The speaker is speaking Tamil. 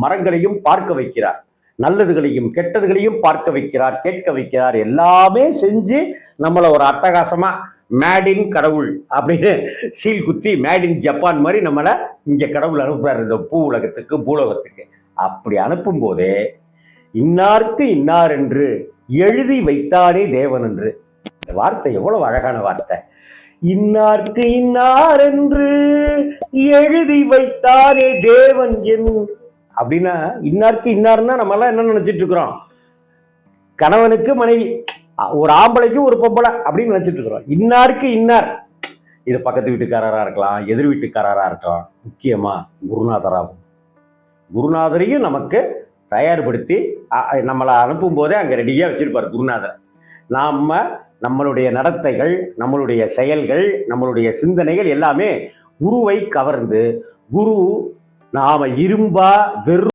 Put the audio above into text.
மரங்களையும் பார்க்க வைக்கிறார், நல்லதுகளையும் கெட்டதுகளையும் பார்க்க வைக்கிறார், கேட்க வைக்கிறார், எல்லாமே செஞ்சு நம்மளை ஒரு அட்டகாசமா மேடின் கடவுள் அப்படின்னு சீல் குத்தி மேடின் ஜப்பான் மாதிரி நம்மளை இங்க கடவுள் அனுப்புறாரு இந்த பூ உலகத்துக்கு பூலோகத்துக்கு. அப்படி அனுப்பும் போதே இன்னாருக்கு இன்னார் என்று எழுதி வைத்தானே தேவன் என்று. இந்த வார்த்தை எவ்வளவு அழகான வார்த்தை. இன்னார்க்கு இன்னார் என்று எழுதி வைத்தானே தேவன் என்று. அப்படின்னா இன்னாருக்கு இன்னார்னா நம்ம எல்லாம் என்ன நினைச்சிட்டு இருக்கிறோம், கணவனுக்கு மனைவி, ஒரு ஆம்பளைக்கு ஒரு பொம்பளை அப்படின்னு நினைச்சிட்டு இருக்கிறோம். இன்னாருக்கு இன்னார், இது பக்கத்து வீட்டுக்காரரா இருக்கலாம், எதிர் வீட்டுக்காரரா இருக்கலாம், முக்கியமா குருநாதராகும். குருநாதரையும் நமக்கு தயார்படுத்தி நம்மளை அனுப்பும் போதே அங்க ரெடியா வச்சிருப்பார் குருநாதர். நம்மளுடைய நடத்தைகள், நம்மளுடைய செயல்கள், நம்மளுடைய சிந்தனைகள் எல்லாமே குருவை கவர்ந்து, குரு நாம இரும்பா வெறும்